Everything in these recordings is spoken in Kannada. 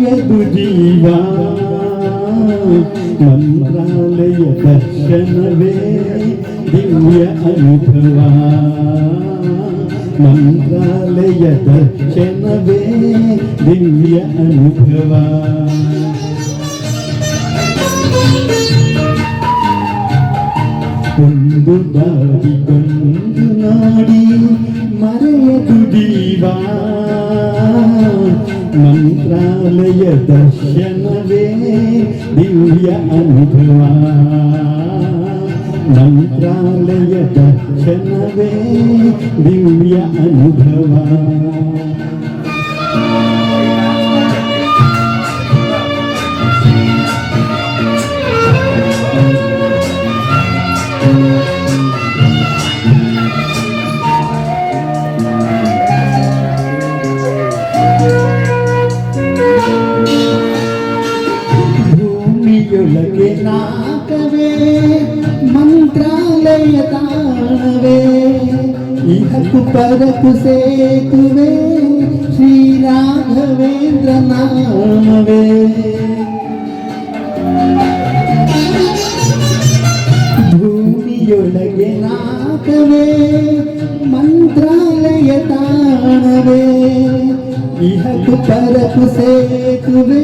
ಮರೆಯದು ಜೀವ ಮಂತ್ರಾಲಯ ದರ್ಶನವೇ ದಿವ್ಯ ಅನುಭವ ಮಂತ್ರಾಲಯ ದರ್ಶನವೇ ದಿವ್ಯ ಅನುಭವ ಒಂದು ಬಾರಿ ಬಂದು ನೋಡಿ ಮರೆಯದು ಜೀವ ಮಂತ್ರಾಲಯ ದರ್ಶನವೇ ದಿವ್ಯ ಅನುಭವ ಮಂತ್ರಾಲಯ ದರ್ಶನವೇ ದಿವ್ಯ ಅನುಭವ ಭೂಮಿಯೊಳಗೆ ನಾಕವೇ ಮಂತ್ರಾಲಯ ತಾಣವೇ ಇಹಕು ಪರಕು ಸೇತುವೆ ಶ್ರೀ ರಾಘವೇಂದ್ರ ನಾಮವೇ ಭೂಮಿಯೊಳಗೆ ನಾಕವೇ ಮಂತ್ರಾಲಯ ತಾಣವೇ ಇಹಕು ಪರಕು ಸೇತುವೆ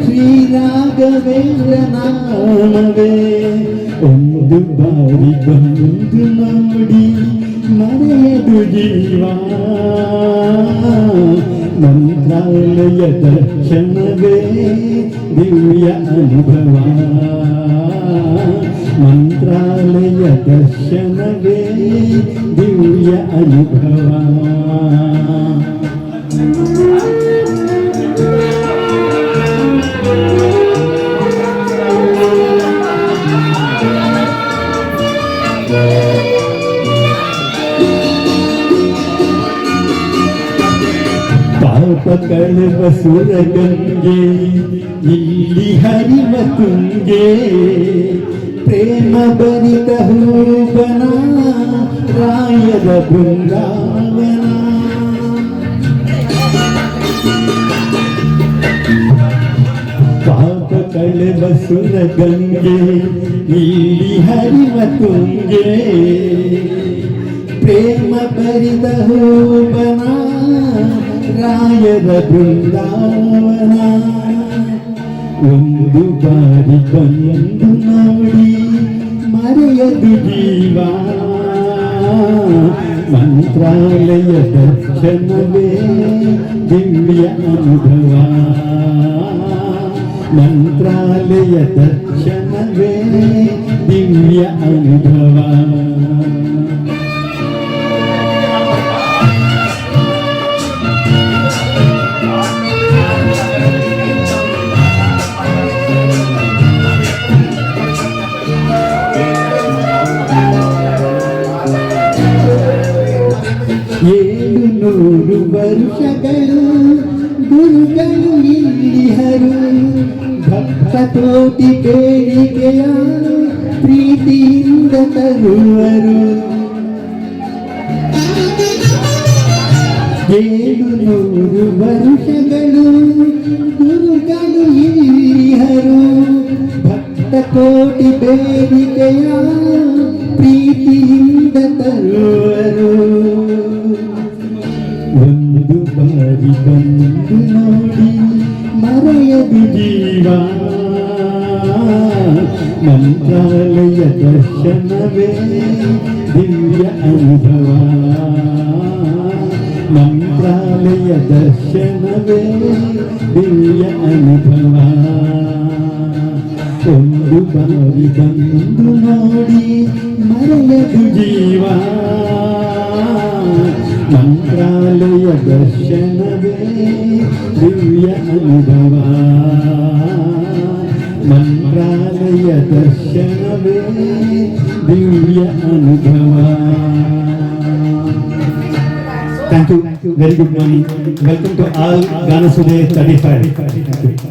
ಶ್ರೀ ರಾಘವೇಂದ್ರ ನಾಮವೇ ಒಂದು ಬಾರಿ ಬಂದು ನೋಡಿ ಮರೆಯದು ಜೀವ ಮಂತ್ರಾಲಯ ದರ್ಶನವೇ ದಿವ್ಯ ಅನುಭವ ಮಂತ್ರಾಲಯ ದರ್ಶನವೇ ದಿವ್ಯ ಅನುಭವ ಪಾಪ ಕಳೆವ ಸುರಗಂಗೆ ಇಲ್ಲಿ ಹರಿವ ತುಂಗೆ ಪ್ರೇಮ ಭರಿತ ಹೂವನ ರಾಯರ ಬೃಂದಾವನ ಪಾಪ ಕಳೆವ ಸುರಗಂಗೆ ಇಲ್ಲಿ ಹರಿವ ತುಂಗೆ ಪ್ರೇಮ ಭರಿತ ಹೂವನ ರಾಯರ ಬೃಂದಾವನ ಒಂದು ಬಾರಿ ಬಂದು ನೋಡಿ ಮರೆಯದು ಜೀವ ಮಂತ್ರಾಲಯ ದರ್ಶನವೇ ದಿವ್ಯ ಅನುಭವ ಮಂತ್ರಾಲಯ ದರ್ಶನವೇ ದಿವ್ಯ ಅನುಭವ ವರುಷಗಳು ಗುರುಗಳು ಇಲ್ಲಿಹರು ಭಕ್ತ ಕೋಟಿ ಬೇಡಿಕೆಯ ಪ್ರೀತಿಯಿಂದ ತರುವರು 700 ವರುಷಗಳು ಗುರುಗಳು ಇಲ್ಲಿಹರು ಭಕ್ತ ಕೋಟಿ ಬೇಡಿಕೆಯ ಪ್ರೀತಿಯಿಂದ ತರುವರು ಒಂದು ಬಾರಿ ಬಂದು ನೋಡಿ ಮರೆಯದು ಜೀವ ಮಂತ್ರಾಲಯ ದರ್ಶನವೇ ದಿವ್ಯ ಅನುಭವ ಮಂತ್ರಾಲಯ ದರ್ಶನವೇ ದಿವ್ಯ ಅನುಭವ ಒಂದು ಬಾರಿ ಬಂದು ನೋಡಿ ಮರೆಯದು ಜೀವ ಮಂತ್ರಾಲಯ ದರ್ಶನವೇ ದಿವ್ಯ ಅನುಭವ ಮಂತ್ರಾಲಯ ದರ್ಶನವೇ ದಿವ್ಯ ಅನುಭವ. Thank you. Very good morning. Welcome to all Gana Sude 35. Thank you.